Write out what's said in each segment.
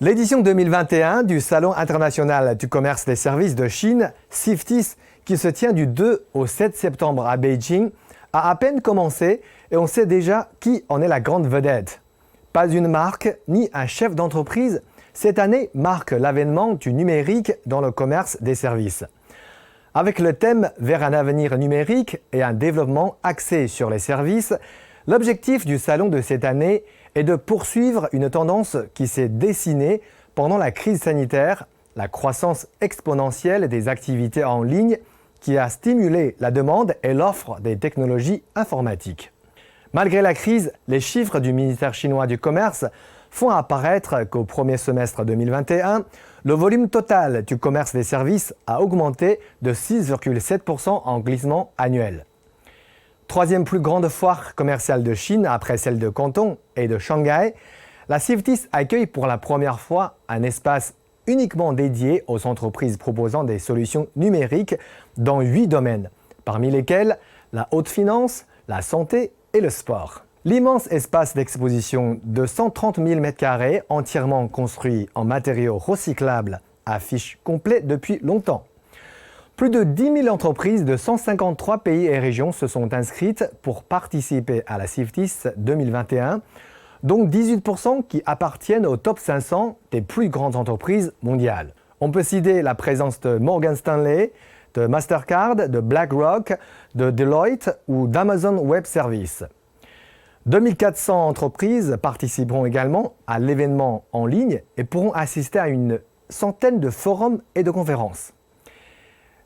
L'édition 2021 du Salon international du commerce des services de Chine, CIFTIS, qui se tient du 2 au 7 septembre à Beijing, a à peine commencé et on sait déjà qui en est la grande vedette. Pas une marque ni un chef d'entreprise, cette année marque l'avènement du numérique dans le commerce des services. Avec le thème « Vers un avenir numérique et un développement axé sur les services », l'objectif du salon de cette année est de poursuivre une tendance qui s'est dessinée pendant la crise sanitaire, la croissance exponentielle des activités en ligne qui a stimulé la demande et l'offre des technologies informatiques. Malgré la crise, les chiffres du ministère chinois du Commerce font apparaître qu'au premier semestre 2021, le volume total du commerce des services a augmenté de 6,7% en glissement annuel. Troisième plus grande foire commerciale de Chine après celle de Canton et de Shanghai, la CIFTIS accueille pour la première fois un espace uniquement dédié aux entreprises proposant des solutions numériques dans 8 domaines, parmi lesquels la haute finance, la santé et le sport. L'immense espace d'exposition de 130 000 m² entièrement construit en matériaux recyclables affiche complet depuis longtemps. Plus de 10 000 entreprises de 153 pays et régions se sont inscrites pour participer à la CIFTIS 2021, dont 18% qui appartiennent au top 500 des plus grandes entreprises mondiales. On peut citer la présence de Morgan Stanley, de Mastercard, de BlackRock, de Deloitte ou d'Amazon Web Services. 2400 entreprises participeront également à l'événement en ligne et pourront assister à une centaine de forums et de conférences.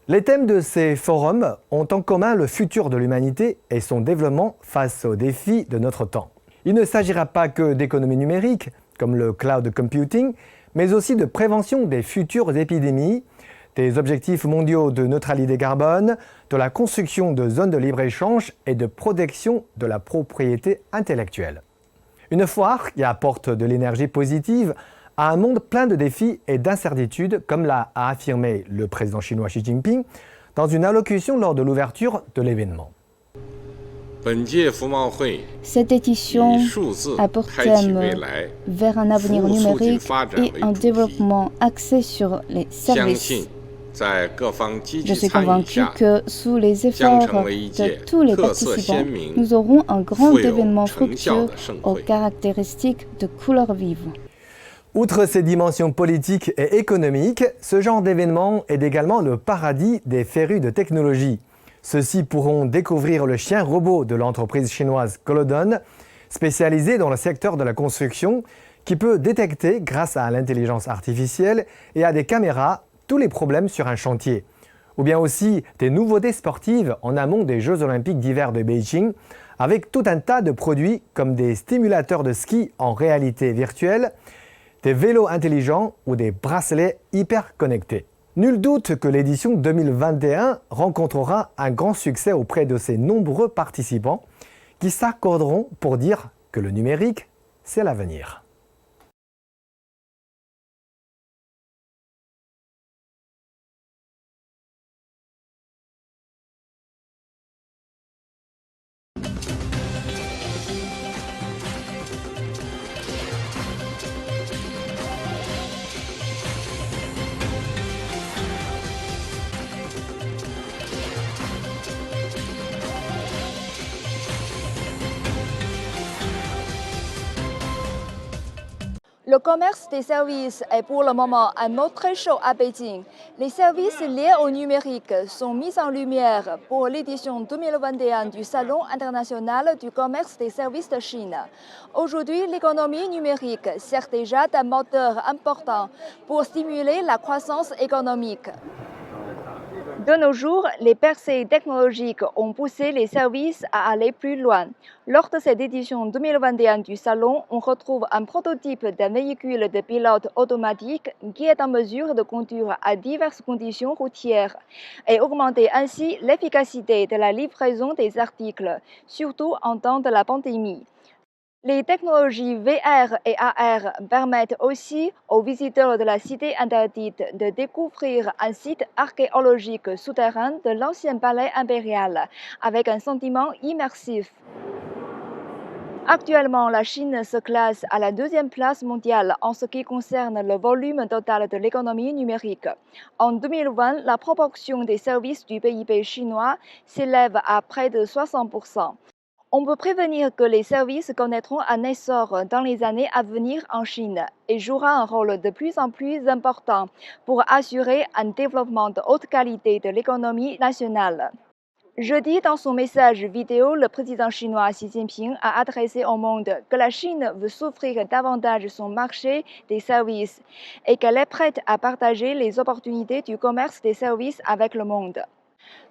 Les thèmes de ces forums ont en commun le futur de l'humanité et son développement face aux défis de notre temps. Il ne s'agira pas que d'économie numérique, comme le cloud computing, mais aussi de prévention des futures épidémies, des objectifs mondiaux de neutralité carbone, de la construction de zones de libre-échange et de protection de la propriété intellectuelle. Une foire qui apporte de l'énergie positive à un monde plein de défis et d'incertitudes, comme l'a affirmé le président chinois Xi Jinping dans une allocution lors de l'ouverture de l'événement. Cette édition a pour thème vers un avenir numérique et un développement axé sur les services. Je suis convaincu que sous les efforts de tous les participants, nous aurons un grand événement fructueux aux caractéristiques de couleurs vives. Outre ses dimensions politiques et économiques, ce genre d'événement est également le paradis des férus de technologie. Ceux-ci pourront découvrir le chien robot de l'entreprise chinoise Golodon, spécialisée dans le secteur de la construction, qui peut détecter, grâce à l'intelligence artificielle et à des caméras, tous les problèmes sur un chantier. Ou bien aussi des nouveautés sportives en amont des Jeux olympiques d'hiver de Beijing, avec tout un tas de produits comme des stimulateurs de ski en réalité virtuelle, des vélos intelligents ou des bracelets hyper connectés. Nul doute que l'édition 2021 rencontrera un grand succès auprès de ses nombreux participants qui s'accorderont pour dire que le numérique, c'est l'avenir. Le commerce des services est pour le moment un mot très chaud à Beijing. Les services liés au numérique sont mis en lumière pour l'édition 2021 du Salon international du commerce des services de Chine. Aujourd'hui, l'économie numérique sert déjà d'un moteur important pour stimuler la croissance économique. De nos jours, les percées technologiques ont poussé les services à aller plus loin. Lors de cette édition 2021 du Salon, on retrouve un prototype d'un véhicule de pilote automatique qui est en mesure de conduire à diverses conditions routières et augmenter ainsi l'efficacité de la livraison des articles, surtout en temps de la pandémie. Les technologies VR et AR permettent aussi aux visiteurs de la cité interdite de découvrir un site archéologique souterrain de l'ancien palais impérial avec un sentiment immersif. Actuellement, la Chine se classe à la deuxième place mondiale en ce qui concerne le volume total de l'économie numérique. En 2020, la proportion des services du PIB chinois s'élève à près de 60%. On peut prévenir que les services connaîtront un essor dans les années à venir en Chine et jouera un rôle de plus en plus important pour assurer un développement de haute qualité de l'économie nationale. Jeudi, dans son message vidéo, le président chinois Xi Jinping a adressé au monde que la Chine veut s'offrir davantage son marché des services et qu'elle est prête à partager les opportunités du commerce des services avec le monde.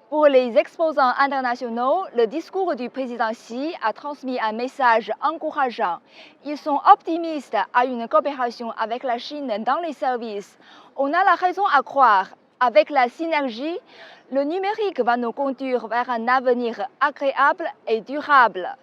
Pour les exposants internationaux, le discours du président Xi a transmis un message encourageant. Ils sont optimistes à une coopération avec la Chine dans les services. On a la raison à croire. Avec la synergie, le numérique va nous conduire vers un avenir agréable et durable.